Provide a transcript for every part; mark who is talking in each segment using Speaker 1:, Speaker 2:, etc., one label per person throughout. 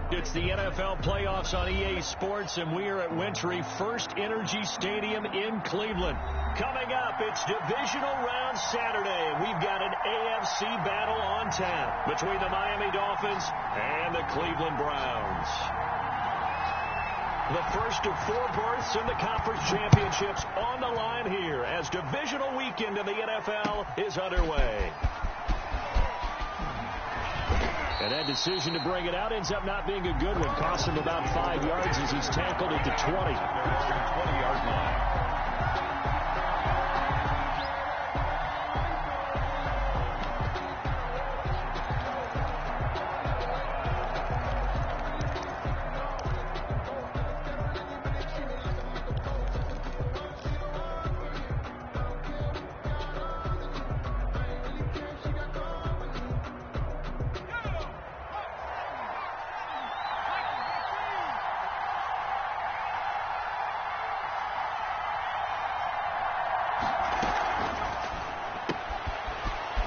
Speaker 1: It's the NFL playoffs on EA Sports, and we are at Wintry First Energy Stadium in Cleveland. Coming up, it's divisional round Saturday, and we've got an AFC battle on tap between the Miami Dolphins and the Cleveland Browns. The first of 4 berths in the conference championships on the line here as divisional weekend in the NFL is underway. And that decision to bring it out ends up not being a good one. Cost him about 5 yards as he's tackled at the 20-yard line.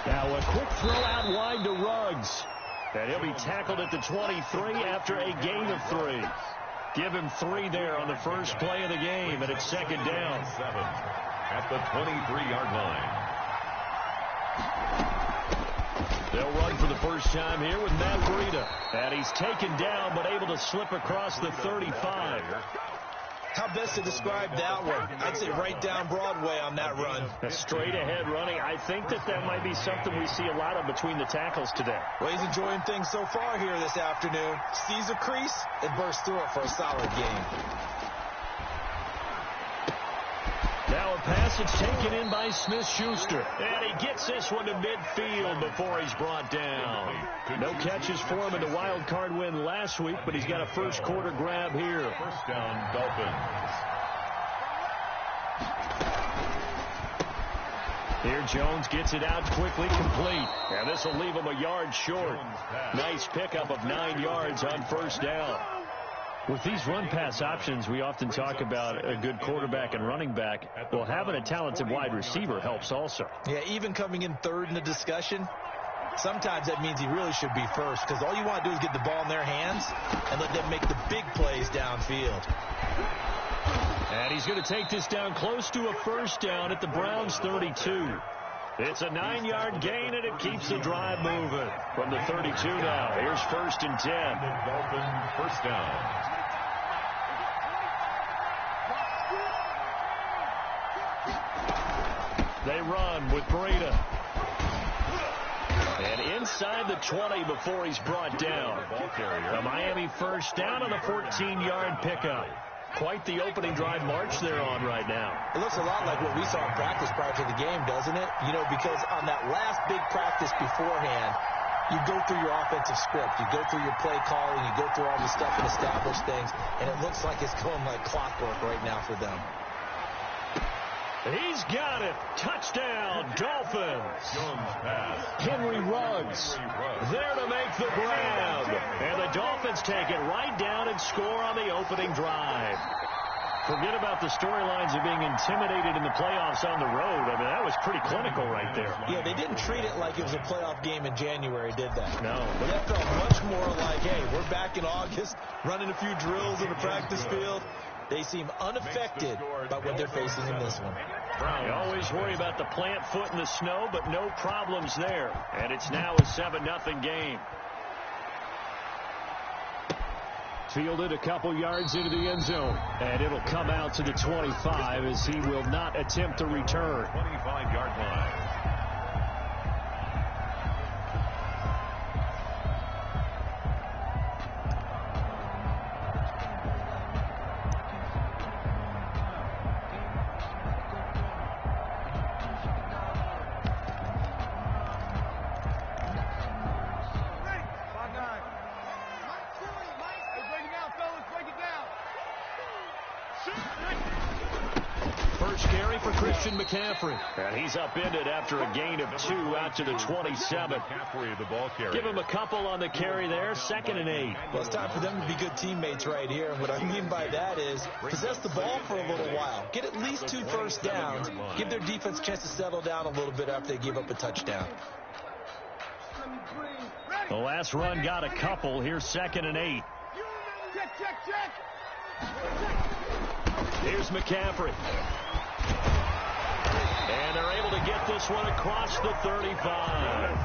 Speaker 1: Now a quick throw out wide to Ruggs. And he'll be tackled at the 23 after a gain of 3. Give him 3 there on the first play of the game, and it's second down.
Speaker 2: 7 at the 23-yard line.
Speaker 1: They'll run for the first time here with Matt Breida. And he's taken down but able to slip across the 35.
Speaker 3: How best to describe that one? I'd say right down Broadway on that run.
Speaker 1: Straight ahead running. I think that might be something we see a lot of between the tackles today.
Speaker 3: Well, he's enjoying things so far here this afternoon. Sees a crease and bursts through it for a solid game.
Speaker 1: Now a pass that's taken in by Smith-Schuster. And he gets this one to midfield before he's brought down. No catches for him in the wild card win last week, but he's got a first quarter grab here.
Speaker 2: First down, Dolphins.
Speaker 1: Here Jones gets it out quickly, complete. And this will leave him a yard short. Nice pickup of 9 yards on first down. With these run-pass options, we often talk about a good quarterback and running back. Well, having a talented wide receiver helps also.
Speaker 3: Yeah, even coming in third in the discussion, sometimes that means he really should be first, because all you want to do is get the ball in their hands and let them make the big plays downfield.
Speaker 1: And he's going to take this down close to a first down at the Browns' 32. It's a 9-yard gain, and it keeps the drive moving. From the 32 now, here's first and 10.
Speaker 2: Dolphins first down.
Speaker 1: They run with Breida. And inside the 20 before he's brought down. A Miami first down on the 14-yard pickup. Quite the opening drive march they're on right now.
Speaker 3: It looks a lot like what we saw in practice prior to the game, doesn't it? You know, because on that last big practice beforehand, you go through your offensive script. You go through your play calling. You go through all the stuff and establish things. And it looks like it's going like clockwork right now for them.
Speaker 1: He's got it. Touchdown, Dolphins. Henry Ruggs there to make the grab. And the Dolphins take it right down and score on the opening drive. Forget about the storylines of being intimidated in the playoffs on the road. I mean, that was pretty clinical right there.
Speaker 3: Yeah, they didn't treat it like it was a playoff game in January, did they?
Speaker 1: No.
Speaker 3: But that felt much more like, hey, we're back in August, running a few drills in the practice field. They seem unaffected by what they're facing in this one.
Speaker 1: You always worry about the plant foot in the snow, but no problems there. And it's now a 7-0 game. Fielded a couple yards into the end zone. And it'll come out to the 25 as he will not attempt to return.
Speaker 2: 25-yard line.
Speaker 1: McCaffrey. And he's upended after a gain of 2 out to the 27. Give him a couple on the carry there. 2nd and 8.
Speaker 3: Well, it's time for them to be good teammates right here. And what I mean by that is possess the ball for a little while. Get at least 2 first downs. Give their defense a chance to settle down a little bit after they give up a touchdown.
Speaker 1: The last run got a couple. Here's 2nd and 8. Here's McCaffrey. And they're able to get this one across the 35.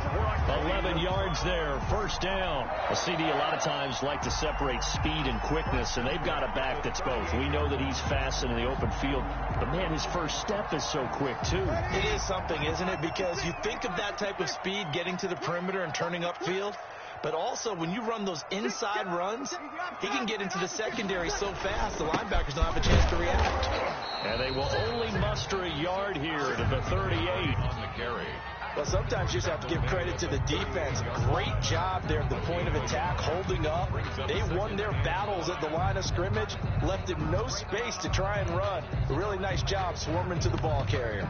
Speaker 1: 11 yards there, first down. A CD a lot of times like to separate speed and quickness, and they've got a back that's both. We know that he's fast in the open field, but man, his first step is so quick too.
Speaker 3: It is something, isn't it? Because you think of that type of speed getting to the perimeter and turning upfield, but also when you run those inside runs, he can get into the secondary so fast the linebackers don't have a chance to react.
Speaker 1: And they will only muster a yard here to the 38.
Speaker 2: On the carry.
Speaker 3: Well, sometimes you just have to give credit to the defense. Great job there at the point of attack, holding up. They won their battles at the line of scrimmage, left him no space to try and run. A really nice job swarming to the ball carrier.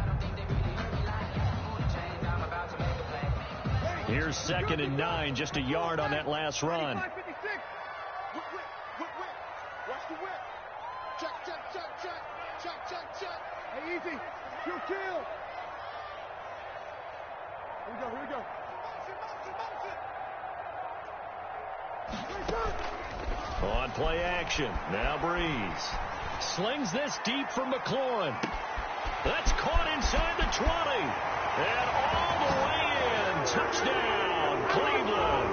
Speaker 1: Here's 2nd and 9, just a yard on that last run.
Speaker 4: Watch the whip. Check. Hey, easy. Kill. Here we go.
Speaker 1: On play action. Now Breeze. Slings this deep for McLaurin. That's caught inside the 20. And all the way in. Touchdown, Cleveland.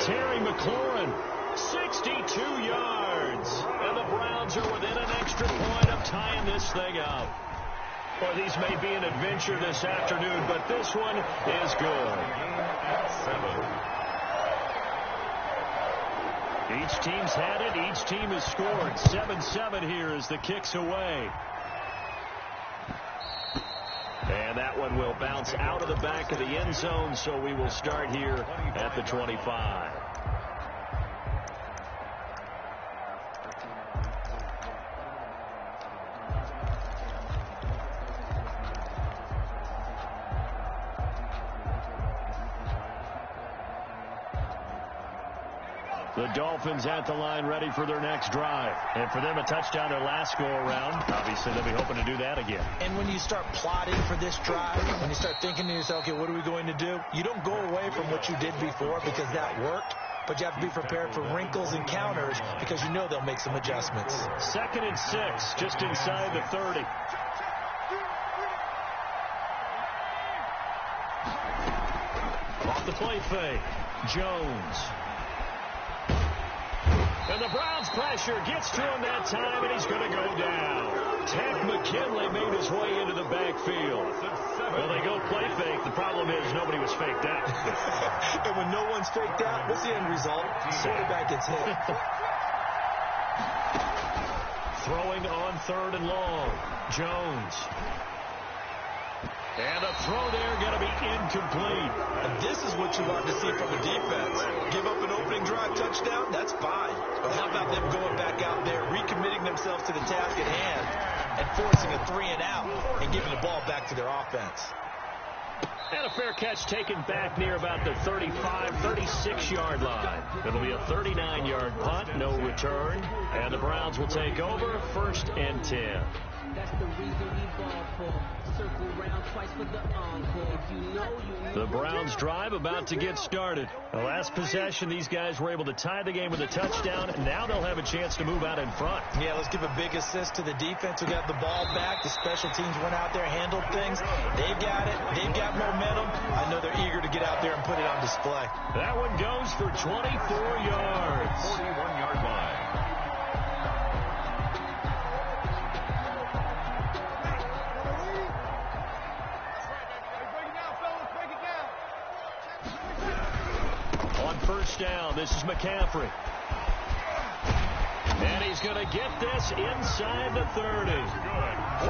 Speaker 1: Terry McLaurin, 62 yards. And the Browns are within an extra point of tying this thing up. Boy, these may be an adventure this afternoon, but this one is good. 7. Each team's had it. Each team has scored. 7-7 here as the kick's away. And that one will bounce out of the back of the end zone, so we will start here at the 25. The Dolphins at the line ready for their next drive. And for them, a touchdown their last go-around. Obviously, they'll be hoping to do that again.
Speaker 3: And when you start plotting for this drive, when you start thinking to yourself, okay, what are we going to do? You don't go away from what you did before because that worked, but you have to be prepared for wrinkles and counters because you know they'll make some adjustments.
Speaker 1: 2nd and 6, just inside the 30. Off the play fake. Jones. And the Browns pressure gets to him that time, and he's going to go down. Ted McKinley made his way into the backfield. Well, they go play fake. The problem is nobody was faked out.
Speaker 3: And when no one's faked out, what's the end result? The quarterback gets hit.
Speaker 1: Throwing on 3rd and long. Jones. And a throw there going to be incomplete.
Speaker 3: And this is what you want to see from a defense. Give up an opening drive touchdown, that's fine. But how about them going back out there, recommitting themselves to the task at hand, and forcing a 3-and-out and giving the ball back to their offense.
Speaker 1: And a fair catch taken back near about the 35, 36-yard line. It'll be a 39-yard punt, no return. And the Browns will take over, 1st and 10.
Speaker 5: That's the reason we ball for. Circle round twice for the encore. If you know,
Speaker 1: The Browns drive about to get started. The last possession, these guys were able to tie the game with a touchdown, and now they'll have a chance to move out in front.
Speaker 3: Yeah, let's give a big assist to the defense who got the ball back. The special teams went out there, handled things. They've got it. They've got momentum. I know they're eager to get out there and put it on display.
Speaker 1: That one goes for 24 yards.
Speaker 2: 41-yard line.
Speaker 1: On 1st down, this is McCaffrey. And he's going to get this inside the 30.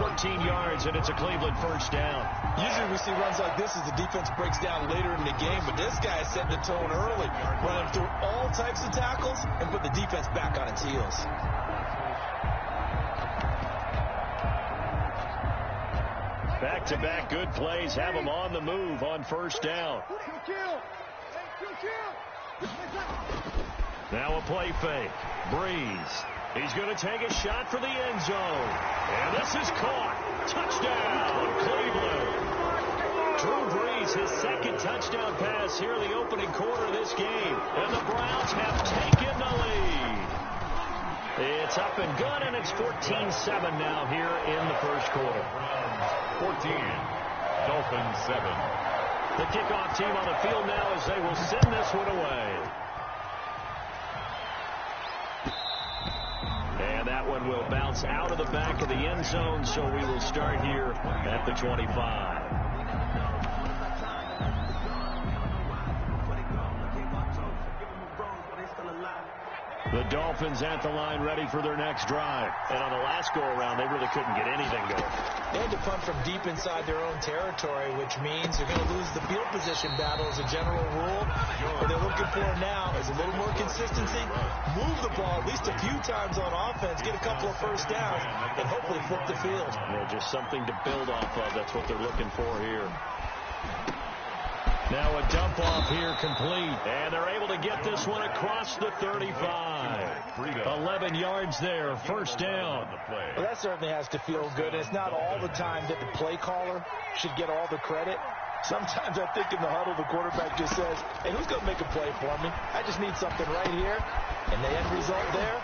Speaker 1: 14 yards, and it's a Cleveland 1st down.
Speaker 3: Usually we see runs like this as the defense breaks down later in the game, but this guy set the tone early, running through all types of tackles and put the defense back on its heels.
Speaker 1: Back-to-back good plays have them on the move on 1st down. Now a play fake. Breeze. He's going to take a shot for the end zone. And this is caught. Touchdown, Cleveland. Drew Brees, his 2nd touchdown pass here in the opening quarter of this game. And the Browns have taken the lead. It's up and good, and it's 14-7 now here in the first quarter.
Speaker 2: 14, Dolphins 7.
Speaker 1: The kickoff team on the field now as they will send this one away. And that one will bounce out of the back of the end zone, so we will start here at the 25. The Dolphins at the line ready for their next drive. And on the last go-around, they really couldn't get anything going.
Speaker 3: They had to punt from deep inside their own territory, which means they're going to lose the field position battle as a general rule. What they're looking for now is a little more consistency, move the ball at least a few times on offense, get a couple of first downs, and hopefully flip the field.
Speaker 1: Yeah, just something to build off of. That's what they're looking for here. Now a dump off here complete, and they're able to get this one across the 35. 11 yards there, first down.
Speaker 3: Well, that certainly has to feel good. It's not all the time that the play caller should get all the credit. Sometimes I think in the huddle, the quarterback just says, hey, who's going to make a play for me? I just need something right here. And the end result there.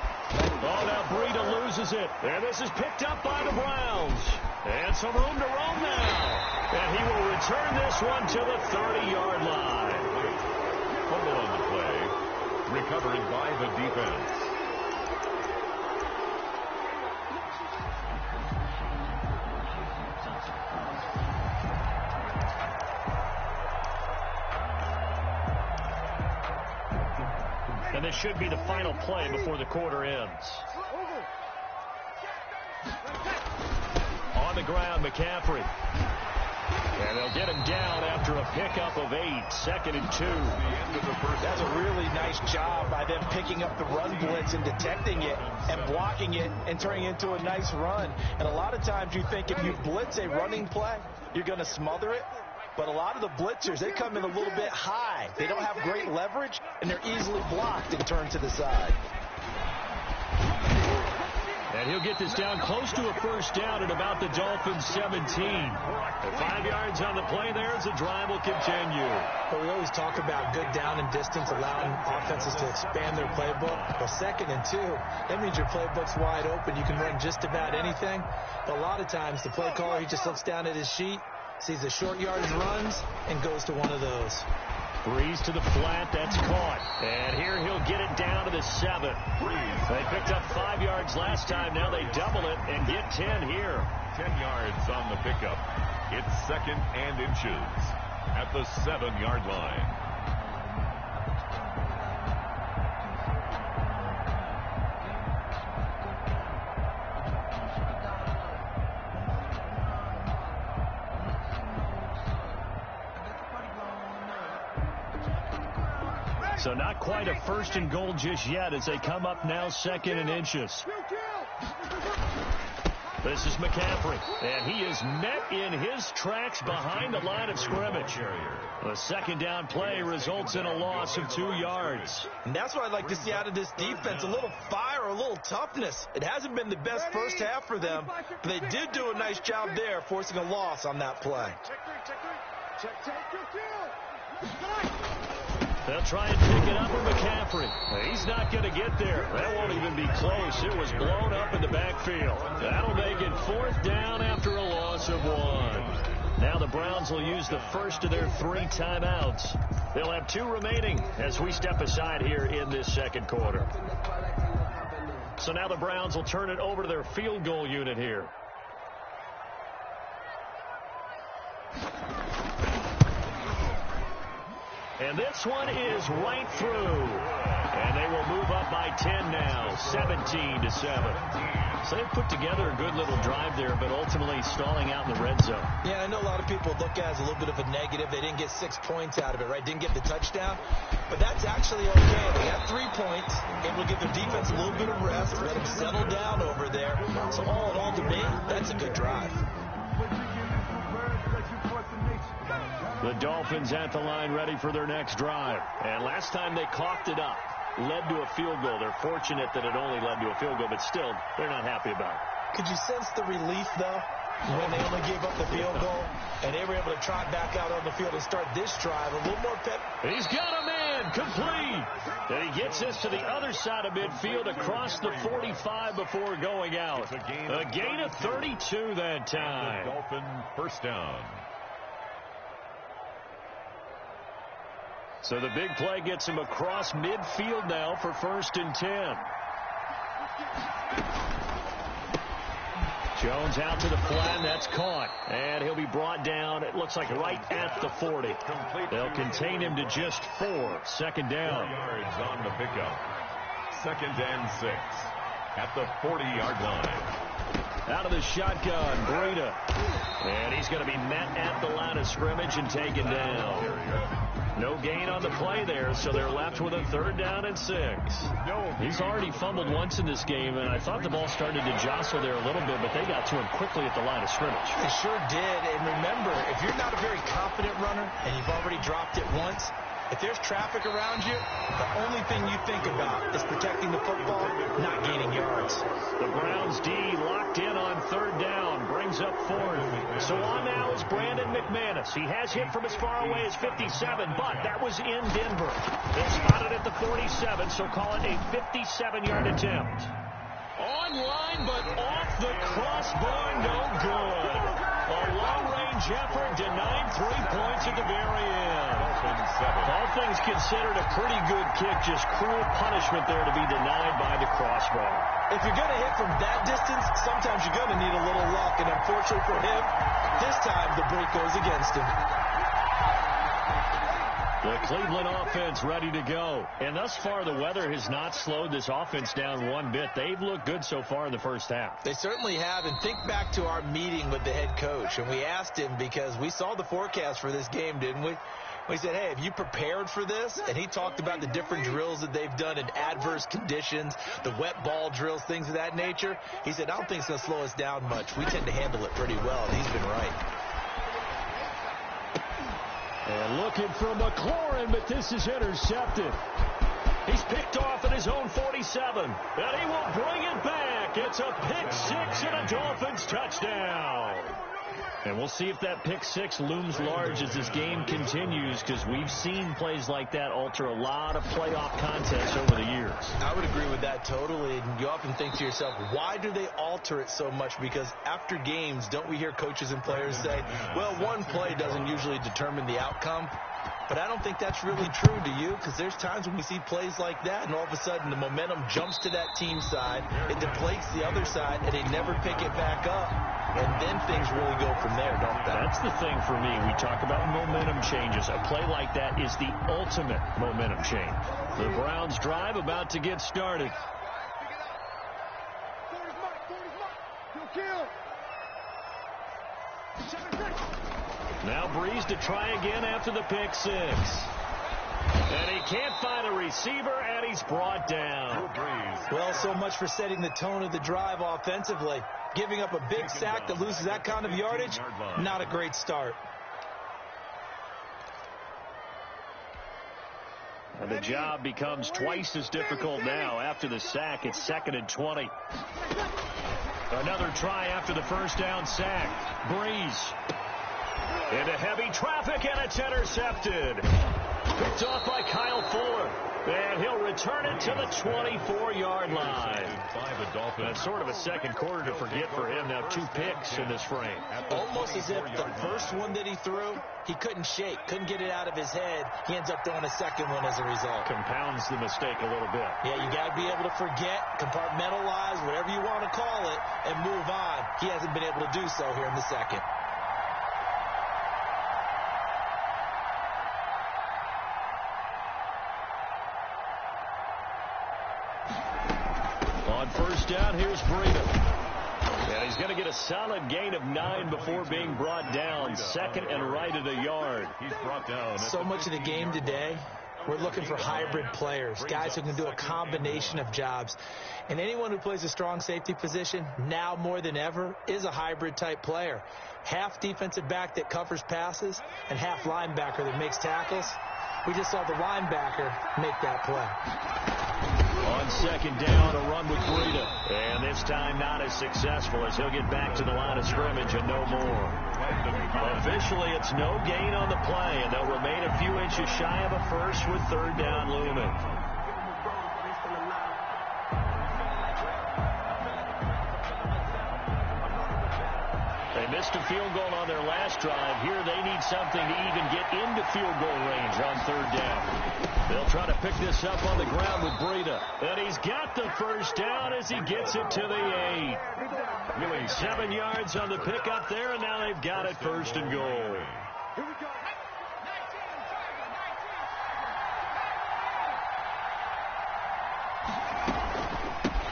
Speaker 1: Oh, now Breida loses it. And this is picked up by the Browns. And some room to roam now. And he will return this one to the 30-yard line.
Speaker 2: Fumble on the play. Recovered by the defense.
Speaker 1: And this should be the final play before the quarter ends. On the ground, McCaffrey. And they'll get him down after a pickup of 8, 2nd and 2.
Speaker 3: That's a really nice job by them picking up the run blitz and detecting it and blocking it and turning it into a nice run. And a lot of times you think if you blitz a running play, you're going to smother it. But a lot of the blitzers, they come in a little bit high. They don't have great leverage, and they're easily blocked and turned to the side.
Speaker 1: And he'll get this down close to a first down at about the Dolphins' 17. 5 yards on the play there as the drive will continue.
Speaker 3: But we always talk about good down and distance, allowing offenses to expand their playbook. Well, 2nd and 2, that means your playbook's wide open. You can run just about anything. But a lot of times, the play caller, he just looks down at his sheet, sees the short yardage runs, and goes to one of those.
Speaker 1: Breeze to the flat, that's caught. And here he'll get it down to the 7. They picked up 5 yards last time. Now they double it and get 10 here.
Speaker 2: 10 yards on the pickup. It's 2nd and inches at the 7-yard line.
Speaker 1: So not quite a 1st and goal just yet as they come up now 2nd and inches. This is McCaffrey, and he is met in his tracks behind the line of scrimmage. The 2nd down play results in a loss of 2 yards.
Speaker 3: And that's what I'd like to see out of this defense, a little fire, a little toughness. It hasn't been the best first half for them, but they did do a nice job there, forcing a loss on that play.
Speaker 1: They'll try and pick it up for McCaffrey. He's not going to get there. That won't even be close. It was blown up in the backfield. That'll make it 4th down after a loss of 1. Now the Browns will use the first of their 3 timeouts. They'll have 2 remaining as we step aside here in this 2nd quarter. So now the Browns will turn it over to their field goal unit here. And this one is right through. And they will move up by 10 now, 17-7. So they've put together a good little drive there, but ultimately stalling out in the red zone.
Speaker 3: Yeah, I know a lot of people look at it as a little bit of a negative. They didn't get 6 points out of it, right? Didn't get the touchdown. But that's actually okay. They got 3 points. Able to give their defense a little bit of rest, let them settle down over there. So all in all, to me, that's a good drive.
Speaker 1: The Dolphins at the line ready for their next drive. And last time they coughed it up, led to a field goal. They're fortunate that it only led to a field goal, but still, they're not happy about it.
Speaker 3: Could you sense the relief, though? when they only gave up the field goal, and they were able to trot back out on the field and start this drive a little more pep.
Speaker 1: He's got a man complete. And he gets us to the other side of midfield across the 45 before going out. A gain of 32 that time.
Speaker 2: Dolphin first down.
Speaker 1: So the big play gets him across midfield now for 1st and 10. Jones out to the flat. That's caught. And he'll be brought down, it looks like right at the 40. They'll contain him to just 4. 2nd down.
Speaker 2: 4 yards on the pickup. 2nd and 6 at the 40-yard line.
Speaker 1: Out of the shotgun, Breida. And he's going to be met at the line of scrimmage and taken down. No gain on the play there, so they're left with a 3rd down and 6. He's already fumbled once in this game, and I thought the ball started to jostle there a little bit, but they got to him quickly at the line of scrimmage.
Speaker 3: They sure did, and remember, if you're not a very confident runner and you've already dropped it once, if there's traffic around you, the only thing you think about is protecting the football, not gaining yards.
Speaker 1: The Browns D locked in on 3rd down, brings up 4th. So on now is Brandon McManus. He has hit from as far away as 57, but that was in Denver. They spotted at the 47, so call it a 57-yard attempt. Online, but off the crossbar, no good. A long-range effort denied 3 points at the very end. All things considered, a pretty good kick, just cruel punishment there to be denied by the crossbar.
Speaker 3: If you're going to hit from that distance, sometimes you're going to need a little luck, and unfortunately for him, this time the break goes against him.
Speaker 1: The Cleveland offense ready to go. And thus far, the weather has not slowed this offense down one bit. They've looked good so far in the first half.
Speaker 3: They certainly have. And think back to our meeting with the head coach. And we asked him, because we saw the forecast for this game, didn't we? We said, hey, have you prepared for this? And he talked about the different drills that they've done in adverse conditions, the wet ball drills, things of that nature. He said, I don't think it's going to slow us down much. We tend to handle it pretty well, and he's been right.
Speaker 1: And looking for McLaurin, but this is intercepted. He's picked off at his own 47, and he will bring it back. It's a pick 6 and a Dolphins touchdown. And we'll see if that pick 6 looms large as this game continues, because we've seen plays like that alter a lot of playoff contests over the years.
Speaker 3: I would agree with that totally. And you often think to yourself, why do they alter it so much? Because after games, don't we hear coaches and players say, well, one play doesn't usually determine the outcome. But I don't think that's really true, do you? Because there's times when we see plays like that, and all of a sudden the momentum jumps to that team side, it deflates the other side, and they never pick it back up. And then things really go from there, don't they?
Speaker 1: That's the thing for me. We talk about momentum changes. A play like that is the ultimate momentum change. The Browns drive about to get started. Now Breeze to try again after the pick 6. And he can't find a receiver, and he's brought down.
Speaker 3: Well, so much for setting the tone of the drive offensively. Giving up a big sack that loses that kind of yardage, not a great start.
Speaker 1: And the job becomes twice as difficult now after the sack. It's 2nd and 20. Another try after the first down sack. Breeze into heavy traffic, and it's intercepted. Picked off by Kyle Fuller. And he'll return it to the 24-yard line. That's sort of a second quarter to forget for him. Now 2 picks in this frame.
Speaker 3: Almost as if the first one that he threw, he couldn't shake, couldn't get it out of his head. He ends up throwing a second one as a result.
Speaker 1: Compounds the mistake a little bit.
Speaker 3: Yeah, you got to be able to forget, compartmentalize, whatever you want to call it, and move on. He hasn't been able to do so here in the second.
Speaker 1: On first down, here's Breida. And he's going to get a solid gain of 9 before being brought down. 2nd and right at a yard.
Speaker 2: He's brought down.
Speaker 3: So much of the game today, we're looking for hybrid players, guys who can do a combination of jobs. And anyone who plays a strong safety position, now more than ever, is a hybrid type player. Half defensive back that covers passes and half linebacker that makes tackles. We just saw the linebacker make that play.
Speaker 1: On on second down, a run with Breida. And this time not as successful as he'll get back to the line of scrimmage and no more. Officially, it's no gain on the play, and they'll remain a few inches shy of a first with third down looming. They missed a field goal on their last drive. Here they need something to even get into field goal range on third down. They'll try to pick this up on the ground with Breida. And he's got the first down as he gets it to the 8. 7 yards on the pickup there, and now they've got it first and goal.
Speaker 4: Here we go.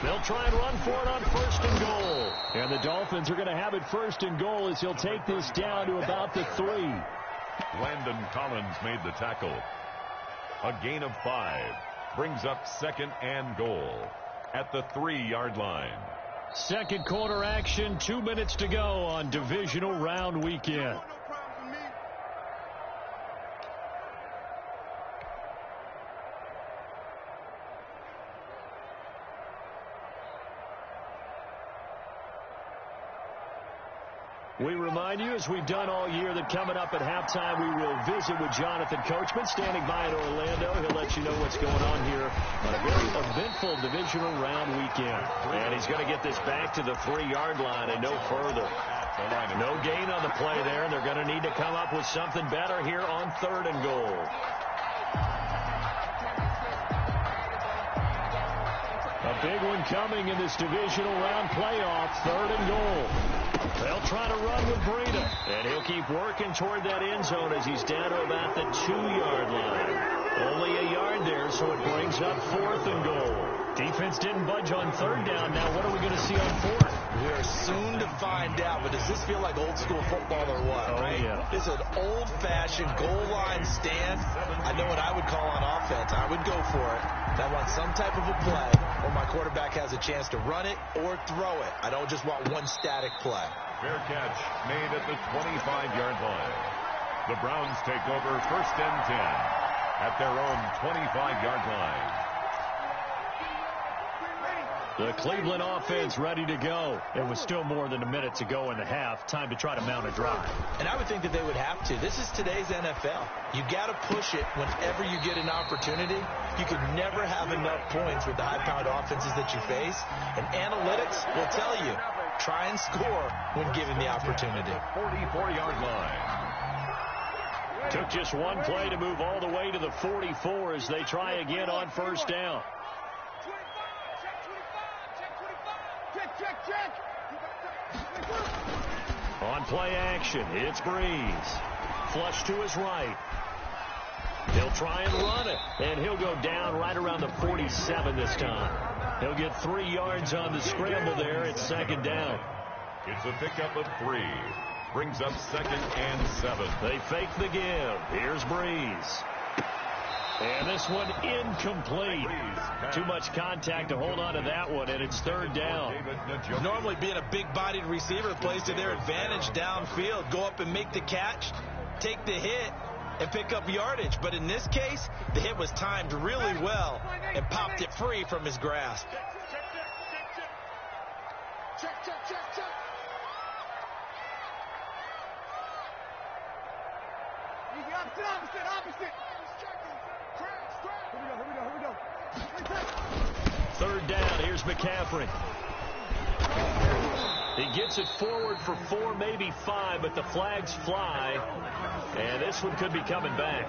Speaker 1: They'll try and run for it on first and goal. And the Dolphins are going to have it first and goal as he'll take this down to about the 3.
Speaker 2: Landon Collins made the tackle. A gain of 5 brings up second and goal at the 3-yard line.
Speaker 1: Second quarter action, 2 minutes to go on divisional round weekend. We remind you, as we've done all year, that coming up at halftime, we will visit with Jonathan Coachman, standing by in Orlando. He'll let you know what's going on here on a very eventful divisional round weekend. And he's going to get this back to the 3-yard line and no further. No gain on the play there, and they're going to need to come up with something better here on third and goal. A big one coming in this divisional round playoff, third and goal. They'll try to run with Breida, and he'll keep working toward that end zone as he's down to about the 2-yard line. Only a yard there, so it brings up fourth and goal. Defense didn't budge on third down. Now what are we going to see on fourth?
Speaker 3: We're soon to find out, but does this feel like old school football or what?
Speaker 1: Oh,
Speaker 3: right?
Speaker 1: yeah.
Speaker 3: This is an old-fashioned goal line stand. I know what I would call on offense. I would go for it. I want some type of a play where my quarterback has a chance to run it or throw it. I don't just want one static play.
Speaker 2: Fair catch made at the 25-yard line. The Browns take over first and 10 at their own 25-yard line.
Speaker 1: The Cleveland offense ready to go. It was still more than a minute to go in the half. Time to try to mount a drive.
Speaker 3: And I would think that they would have to. This is today's NFL. You got to push it whenever you get an opportunity. You can never have enough points with the high-powered offenses that you face. And analytics will tell you, try and score when given the opportunity.
Speaker 2: 44-yard line.
Speaker 1: Took just one play to move all the way to the 44 as they try again on first down. On play action, it's Breeze. Flush to his right. He'll try and run it, and he'll go down right around the 47 this time. He'll get 3 yards on the scramble there at second down.
Speaker 2: It's a pickup of 3. Brings up second and 7.
Speaker 1: They fake the give. Here's Breeze. And this one incomplete. Too much contact to hold on to that one, and it's third down.
Speaker 3: Normally being a big-bodied receiver plays to their advantage downfield. Go up and make the catch, take the hit, and pick up yardage. But in this case, the hit was timed really well and popped it free from his grasp.
Speaker 4: Check. Easy, opposite. Here we go.
Speaker 1: Third down, here's McCaffrey. He gets it forward for 4, maybe 5, but the flags fly, and this one could be coming back.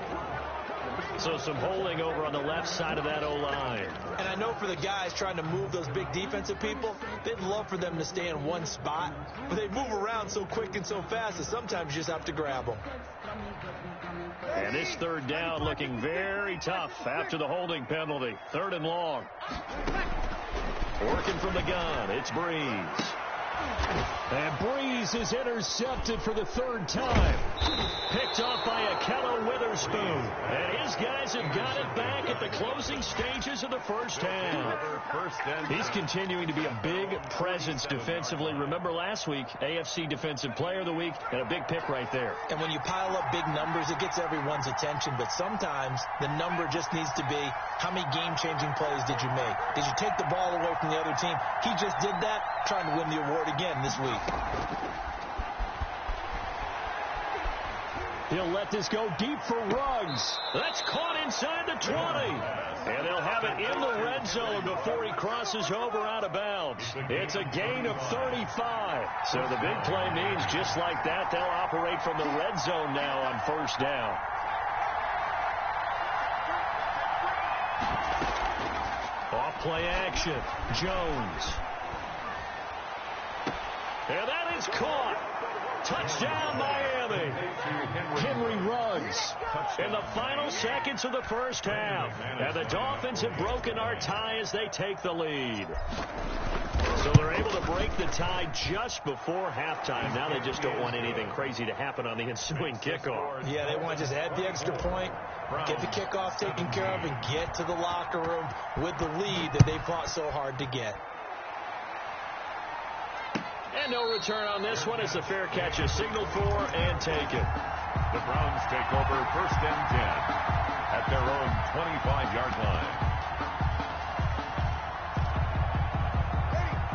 Speaker 1: So some holding over on the left side of that O-line.
Speaker 3: And I know for the guys trying to move those big defensive people, they'd love for them to stay in one spot, but they move around so quick and so fast that sometimes you just have to grab them.
Speaker 1: And this third down looking very tough after the holding penalty. Third and long. Working from the gun, it's Breeze. And Breeze is intercepted for the third time. Picked off by Akello Witherspoon. And his guys have got it back at the closing stages of the first half.
Speaker 2: First and
Speaker 1: He's continuing to be a big presence defensively. Remember last week, AFC Defensive Player of the Week, and a big pick right there.
Speaker 3: And when you pile up big numbers, it gets everyone's attention. But sometimes the number just needs to be, how many game-changing plays did you make? Did you take the ball away from the other team? He just did that, trying to win the award again this week.
Speaker 1: He'll let this go deep for Ruggs. That's caught inside the 20. And they'll have it in the red zone before he crosses over out of bounds. It's a gain of 35. So the big play means just like that, they'll operate from the red zone now on first down. Off play action. Jones. And that is caught. Touchdown, Miami. Henry Ruggs in the final seconds of the first half. And the Dolphins have broken our tie as they take the lead. So they're able to break the tie just before halftime. Now they just don't want anything crazy to happen on the ensuing kickoff.
Speaker 3: Yeah, they want to just add the extra point, get the kickoff taken care of, and get to the locker room with the lead that they fought so hard to get.
Speaker 1: And no return on this one as the fair catch is signaled for and taken.
Speaker 2: The Browns take over first and 10 at their own 25-yard line.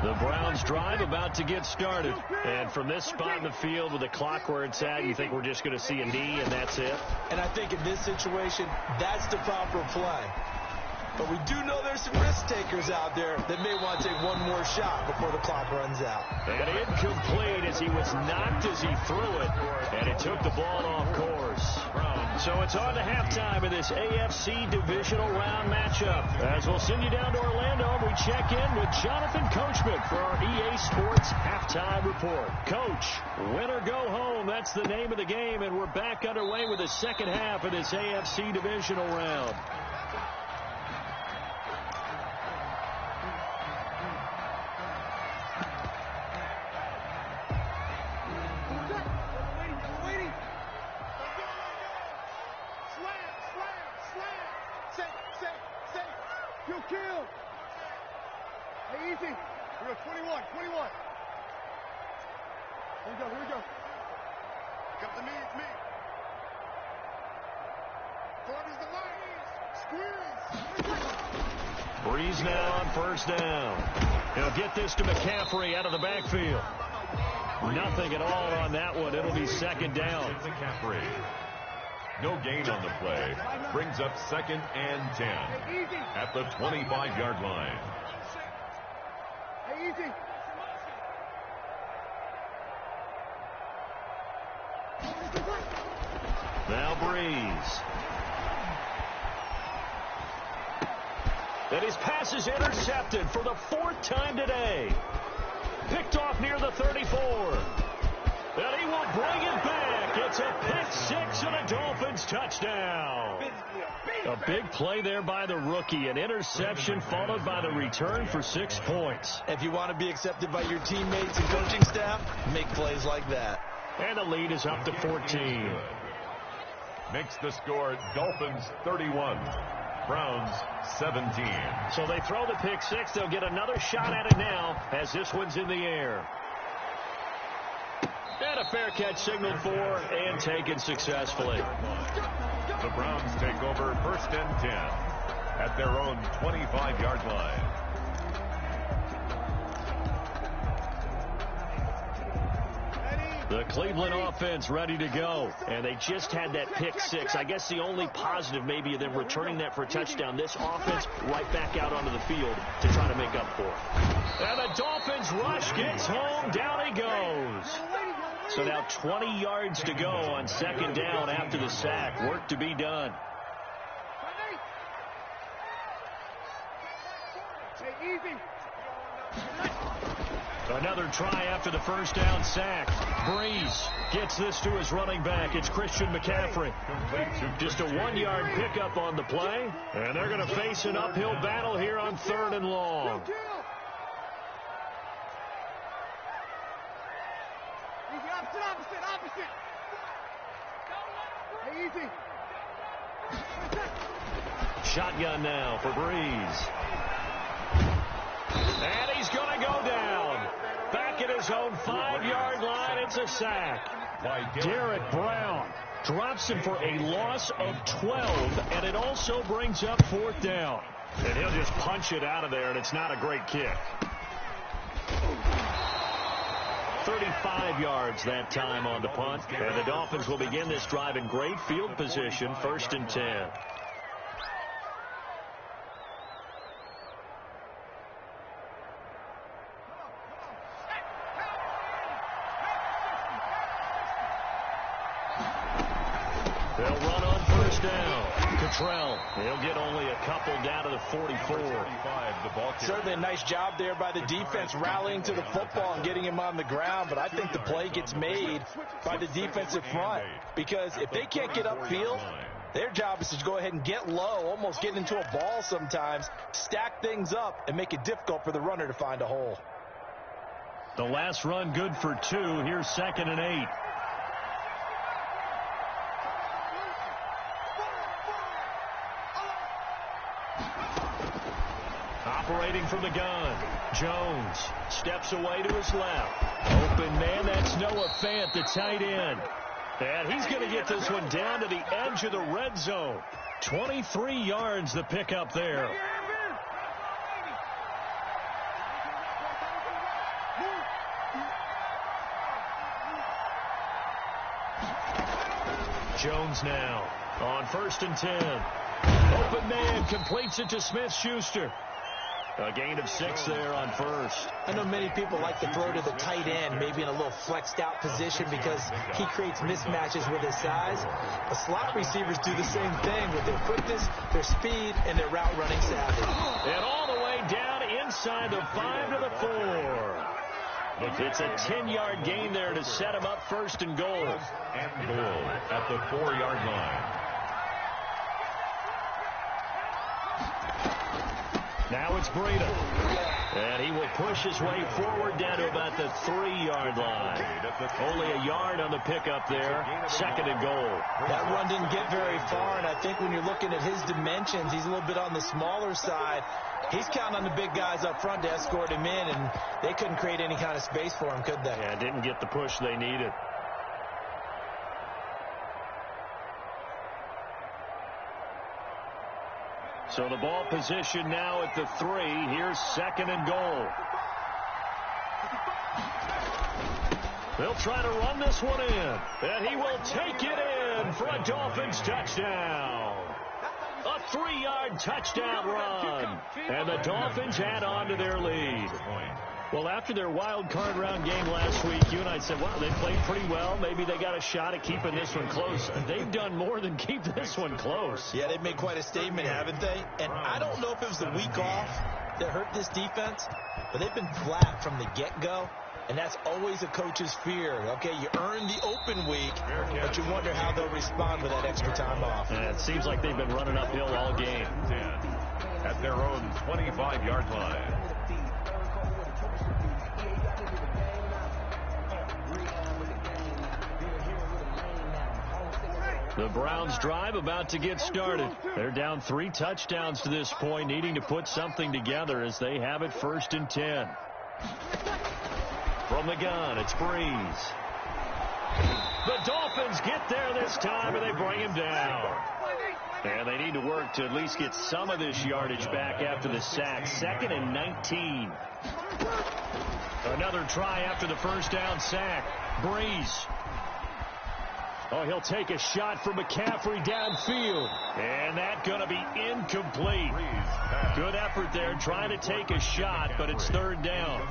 Speaker 1: The Browns drive about to get started. And from this spot in the field with the clock where it's at, you think we're just going to see a knee and that's it?
Speaker 3: And I think in this situation, that's the proper play. But we do know there's some risk takers out there that may want to take one more shot before the clock runs out.
Speaker 1: And incomplete as he was knocked as he threw it. And it took the ball off course. So it's on to halftime in this AFC divisional round matchup. As we'll send you down to Orlando, we check in with Jonathan Coachman for our EA Sports Halftime Report. Coach, win or go home, that's the name of the game. And we're back underway with the second half of this AFC divisional round.
Speaker 4: Kill. Hey, easy. We're at 21. Here we go. Come to me, it's me. Towards the line. Squeeze.
Speaker 1: Breeze now on first down. He'll get this to McCaffrey out of the backfield. Nothing at all on that one. It'll be second down.
Speaker 2: McCaffrey. No gain on the play. Brings up second and 10 at the 25-yard line.
Speaker 4: Hey, easy.
Speaker 1: Now Breeze. And his pass is intercepted for the fourth time today. Picked off near the 34. And he will bring it back. It's a pick six and a Dolphins touchdown. A big play there by the rookie. An interception followed by the return for 6 points.
Speaker 3: If you want to be accepted by your teammates and coaching staff, make plays like that.
Speaker 1: And the lead is up to 14.
Speaker 2: Makes the score Dolphins 31. Browns 17.
Speaker 1: So they throw the pick six. They'll get another shot at it now as this one's in the air. And a fair catch signaled for and taken successfully.
Speaker 2: The Browns take over first and 10 at their own 25-yard line.
Speaker 1: The Cleveland offense ready to go. And they just had that pick six. I guess the only positive maybe of them returning that for a touchdown. This offense right back out onto the field to try to make up for it. And the Dolphins rush gets home. Down he goes. So now 20 yards to go on second down after the sack. Work to be done.
Speaker 4: Hey, easy.
Speaker 1: Another try after the first down sack. Breeze gets this to his running back. It's Christian McCaffrey. Just a 1-yard pickup on the play. And they're going to face an uphill battle here on third and long.
Speaker 4: Easy, opposite. Hey, easy.
Speaker 1: Shotgun now for Breeze. his own 5-yard line. It's a sack. Derek Brown drops him for a loss of 12, and it also brings up 4th down. And he'll just punch it out of there, and it's not a great kick. 35 yards that time on the punt. And the Dolphins will begin this drive in great field position, 1st and 10. They'll run on 1st down. Cottrell, he'll get only a couple down to the 44.
Speaker 3: Certainly a nice job there by the defense rallying to the football and getting him on the ground, but I think the play gets made by the defensive front, because if they can't get upfield, their job is to go ahead and get low, almost get into a ball sometimes, stack things up, and make it difficult for the runner to find a hole.
Speaker 1: The last run good for 2. Here's 2nd and 8. Operating from the gun, Jones steps away to his left. Open man, that's Noah Fant, the tight end. And he's going to get this one down to the edge of the red zone. 23 yards the pickup there. Jones now on 1st and 10. Open man completes it to Smith-Schuster. A gain of 6 there on 1st.
Speaker 3: I know many people like to throw to the tight end, maybe in a little flexed out position because he creates mismatches with his size. The slot receivers do the same thing with their quickness, their speed, and their route running savvy.
Speaker 1: And all the way down inside the 5 to the 4. It's a 10-yard gain there to set him up 1st and goal.
Speaker 2: And goal at the 4-yard line.
Speaker 1: Now it's Breida. And he will push his way forward down to about the 3-yard line. Only a yard on the pickup there. 2nd and goal.
Speaker 3: That run didn't get very far, and I think when you're looking at his dimensions, he's a little bit on the smaller side. He's counting on the big guys up front to escort him in, and they couldn't create any kind of space for him, could they?
Speaker 1: Yeah, didn't get the push they needed. So the ball position now at the 3. Here's 2nd and goal. They'll try to run this one in. And he will take it in for a Dolphins touchdown. A 3-yard touchdown run. And the Dolphins add on to their lead. Well, after their wild card round game last week, you and I said, wow, they played pretty well. Maybe they got a shot at keeping this one close. They've done more than keep this one close.
Speaker 3: Yeah, they've made quite a statement, haven't they? And I don't know if it was the week off that hurt this defense, but they've been flat from the get-go. And that's always a coach's fear. Okay, you earn the open week, but you wonder how they'll respond with that extra time off.
Speaker 1: And it seems like they've been running uphill all game.
Speaker 2: At their own 25-yard line.
Speaker 1: The Browns drive about to get started. They're down 3 touchdowns to this point, needing to put something together as they have it 1st and 10. From the gun, it's Breeze. The Dolphins get there this time, and they bring him down. And they need to work to at least get some of this yardage back after the sack. 2nd and 19. Another try after the first down sack. Breeze. Oh, he'll take a shot from McCaffrey downfield. And that's going to be incomplete. Good effort there trying to take a shot, but it's 3rd down.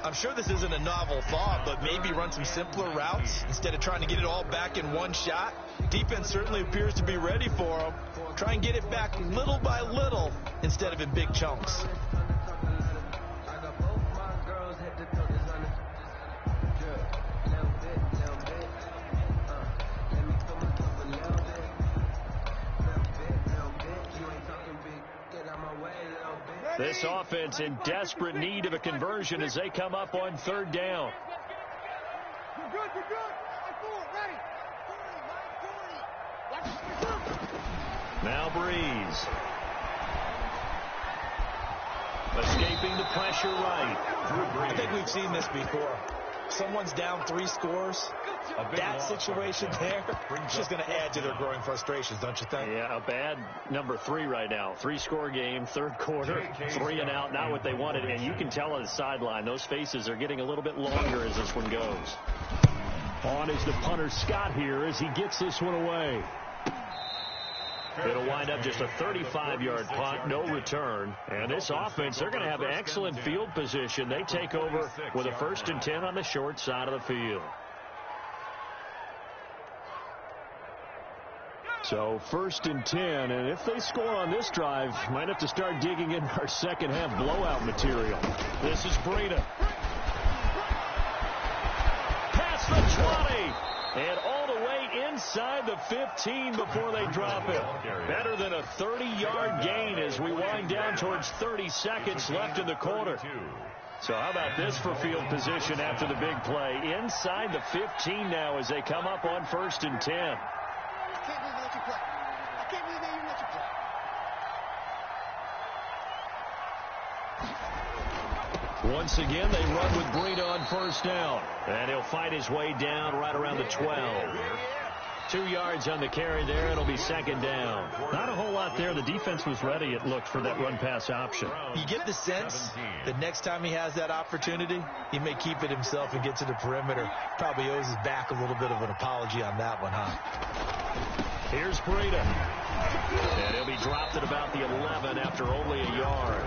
Speaker 3: I'm sure this isn't a novel thought, but maybe run some simpler routes instead of trying to get it all back in one shot. Defense certainly appears to be ready for him. Try and get it back little by little instead of in big chunks.
Speaker 1: This offense in desperate need of a conversion as they come up on 3rd down. Now Breeze. Escaping the pressure right.
Speaker 3: I think we've seen this before. someone's down 3 scores, that situation there is just going to add to their growing frustrations, don't you think?
Speaker 1: Yeah, a bad number 3 right now. 3-score game, third quarter, 3 and out, not what they wanted. And you can tell on the sideline, those faces are getting a little bit longer as this one goes. On is the punter Scott here as he gets this one away. It'll wind up just a 35-yard punt, no return. And this offense, they're going to have excellent field position. They take over with a 1st and 10 on the short side of the field. So 1st and 10, and if they score on this drive, might have to start digging in our second half blowout material. This is Breida. Past the 20. And all the way inside the 15 before they drop it. Better than a 30-yard gain as we wind down towards 30 seconds left in the quarter. So how about this for field position after the big play? Inside the 15 now as they come up on 1st and 10.
Speaker 4: I can't believe they let you play. I can't believe they even let you play.
Speaker 1: Once again, they run with Breida on 1st down. And he'll fight his way down right around the 12. 2 yards on the carry there. It'll be 2nd down. Not a whole lot there. The defense was ready, it looked, for that run-pass option.
Speaker 3: You get the sense that next time he has that opportunity, he may keep it himself and get to the perimeter. Probably owes his back a little bit of an apology on that one, huh?
Speaker 1: Here's Breida. And he'll be dropped at about the 11 after only a yard.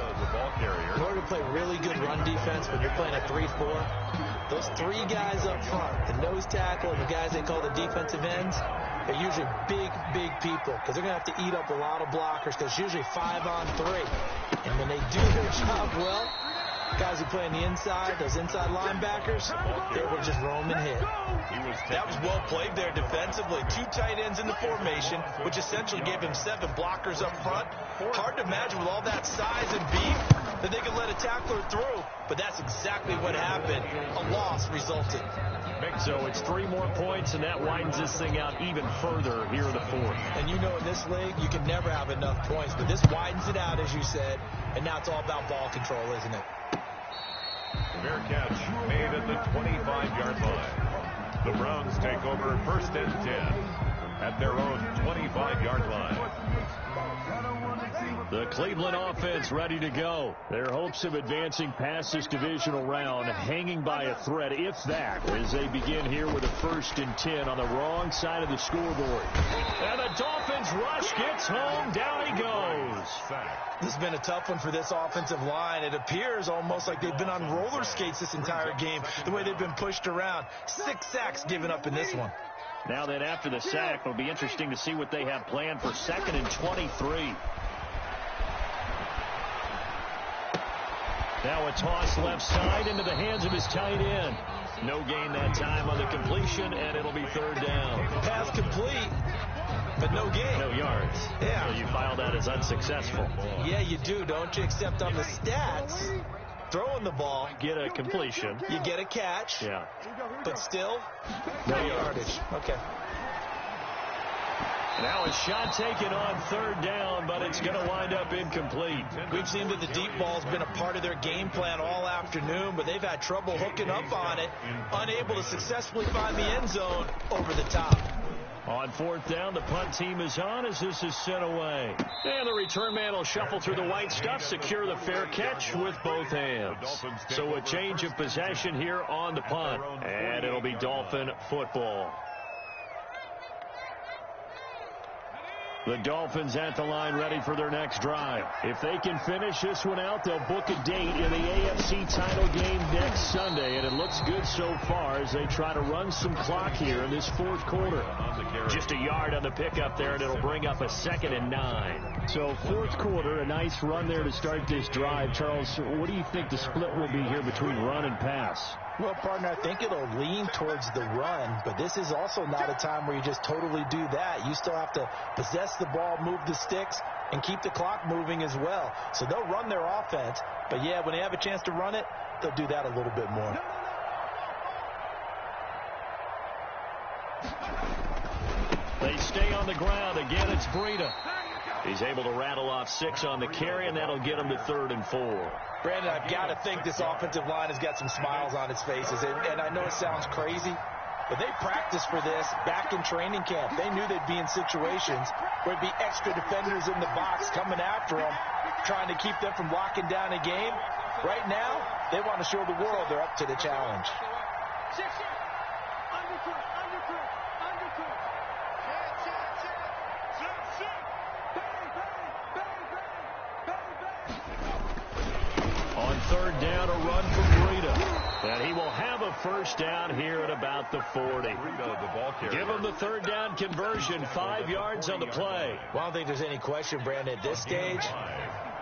Speaker 3: In order to play really good run defense when you're playing a 3-4, those 3 guys up front, the nose tackle and the guys they call the defensive ends, they're usually big people because they're going to have to eat up a lot of blockers because it's usually 5 on 3. And when they do their job well, guys who play on the inside, those inside linebackers, they will just roam and hit. That was well played there defensively. 2 tight ends in the formation, which essentially gave him 7 blockers up front. Hard to imagine with all that size and beef that they could let a tackler through, but that's exactly what happened. A loss resulted.
Speaker 1: So it's 3 more points, and that widens this thing out even further here in the 4th.
Speaker 3: And you know in this league, you can never have enough points, but this widens it out, as you said, and now it's all about ball control, isn't it?
Speaker 2: Fair catch made at the 25-yard line. The Browns take over 1st and 10 at their own 25-yard line.
Speaker 1: The Cleveland offense ready to go. Their hopes of advancing past this divisional round hanging by a thread, if that, as they begin here with a 1st and 10 on the wrong side of the scoreboard. And the Dolphins rush gets home. Down he goes.
Speaker 3: This has been a tough one for this offensive line. It appears almost like they've been on roller skates this entire game, the way they've been pushed around. 6 sacks given up in this one.
Speaker 1: Now then, after the sack, it'll be interesting to see what they have planned for 2nd and 23. Now a toss left side into the hands of his tight end. No gain that time on the completion, and it'll be 3rd down.
Speaker 3: Pass complete, but no gain.
Speaker 1: No yards.
Speaker 3: Yeah.
Speaker 1: So you file that as unsuccessful.
Speaker 3: Yeah, you do, don't you? Except on the stats, throwing the ball,
Speaker 1: Get a completion.
Speaker 3: you get a catch.
Speaker 1: Yeah.
Speaker 3: But still, no yardage. Okay.
Speaker 1: Now a shot taken on 3rd down, but it's going to wind up incomplete.
Speaker 3: We've seen that the deep ball's been a part of their game plan all afternoon, but they've had trouble hooking up on it, unable to successfully find the end zone over the top.
Speaker 1: On 4th down, the punt team is on as this is sent away. And the return man will shuffle through the white stuff, secure the fair catch with both hands. So a change of possession here on the punt, and it'll be Dolphin football. The Dolphins at the line ready for their next drive. If they can finish this one out, they'll book a date in the AFC title game next Sunday. And it looks good so far as they try to run some clock here in this 4th quarter. Just a yard on the pickup there, and it'll bring up a 2nd and 9. So 4th quarter, a nice run there to start this drive. Charles, what do you think the split will be here between run and pass?
Speaker 3: Well, partner, I think it'll lean towards the run, but this is also not a time where you just totally do that. You still have to possess the ball, move the sticks, and keep the clock moving as well. So they'll run their offense, but yeah, when they have a chance to run it, they'll do that a little bit more.
Speaker 1: They stay on the ground. Again, it's Breida. He's able to rattle off 6 on the carry, and that'll get him to 3rd and 4.
Speaker 3: Brandon, I've got to think this offensive line has got some smiles on its faces. And I know it sounds crazy, but they practiced for this back in training camp. They knew they'd be in situations where there'd be extra defenders in the box coming after them, trying to keep them from locking down a game. Right now, they want to show the world they're up to the challenge.
Speaker 1: On third down, a run from Breida. And he will have a first down here at about the 40. Give him the third down conversion, 5 yards on the play.
Speaker 3: Well, I don't think there's any question, Brandon, at this stage.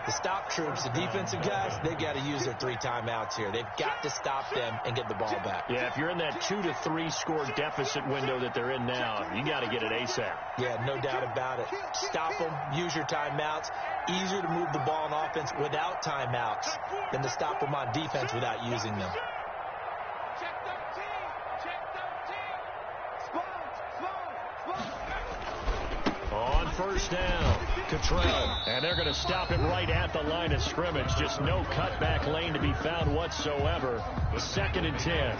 Speaker 3: The stop troops, the defensive guys, they've got to use their 3 timeouts here. They've got to stop them and get the ball back.
Speaker 1: Yeah, if you're in that 2 to 3 score deficit window that they're in now, you got to get it ASAP.
Speaker 3: Yeah, no doubt about it. Stop them, use your timeouts. Easier to move the ball on offense without timeouts than to stop them on defense without using them.
Speaker 1: On first down, Cottrell. And they're going to stop him right at the line of scrimmage. Just no cutback lane to be found whatsoever. 2nd and 10.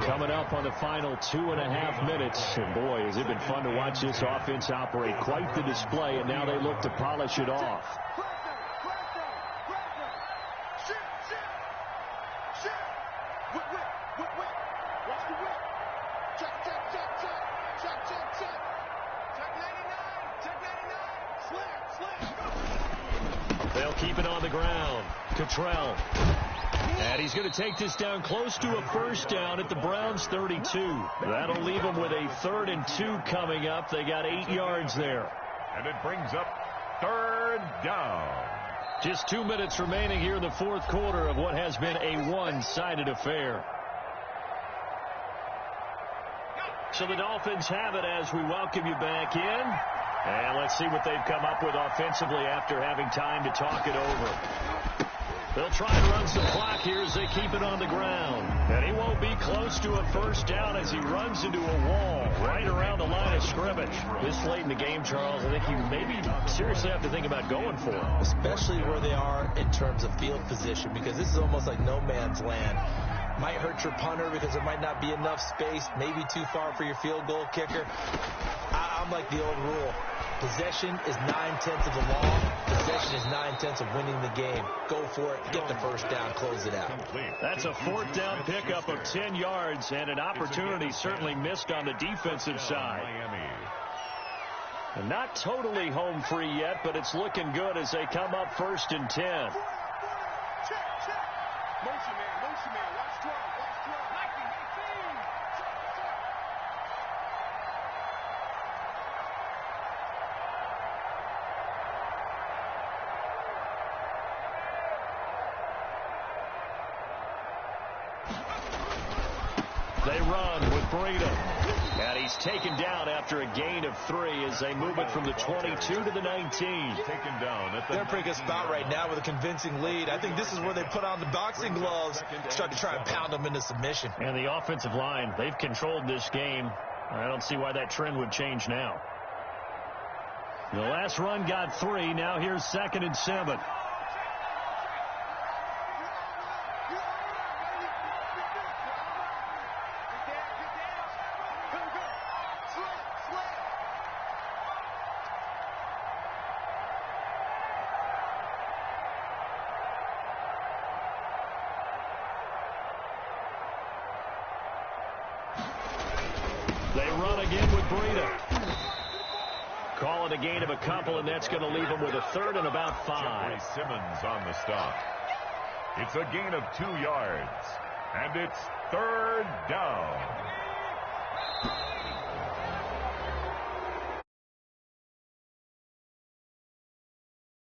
Speaker 1: Coming up on the final 2.5 minutes. And boy, has it been fun to watch this offense operate. Quite the display, and now they look to polish it off. They'll keep it on the ground. Cottrell. And he's going to take this down close to a first down at the Browns' 32. That'll leave them with a 3rd and 2 coming up. They got 8 yards there.
Speaker 2: And it brings up 3rd down.
Speaker 1: Just 2 minutes remaining here in the 4th quarter of what has been a one-sided affair. So the Dolphins have it as we welcome you back in. And let's see what they've come up with offensively after having time to talk it over. They'll try and run some clock here as they keep it on the ground. And he won't be close to a first down as he runs into a wall right around the line of scrimmage. This late in the game, Charles, I think you maybe seriously have to think about going for it.
Speaker 3: Especially where they are in terms of field position, because this is almost like no man's land. Might hurt your punter because there might not be enough space, maybe too far for your field goal kicker. I'm like the old rule. Possession is 9/10 of the law. Possession is 9/10 of winning the game. Go for it. Get the first down. Close it out.
Speaker 1: That's a 4th down pickup of 10 yards and an opportunity certainly missed on the defensive side. And not totally home free yet, but it's looking good as they come up 1st and 10. They run with Breida. And he's taken down after a gain of 3 as they move it from the 22 to the 19.
Speaker 2: Taken down at the
Speaker 3: They're in a pretty good spot right now with a convincing lead. I think this is where they put on the boxing gloves, start to try and pound them into submission.
Speaker 1: And the offensive line, they've controlled this game. I don't see why that trend would change now. The last run got 3. Now here's 2nd and 7. They run again with Breida. Call it a gain of a couple, and that's going to leave them with a 3rd and about 5.
Speaker 2: Simmons on the stop. It's a gain of 2 yards. And it's 3rd down.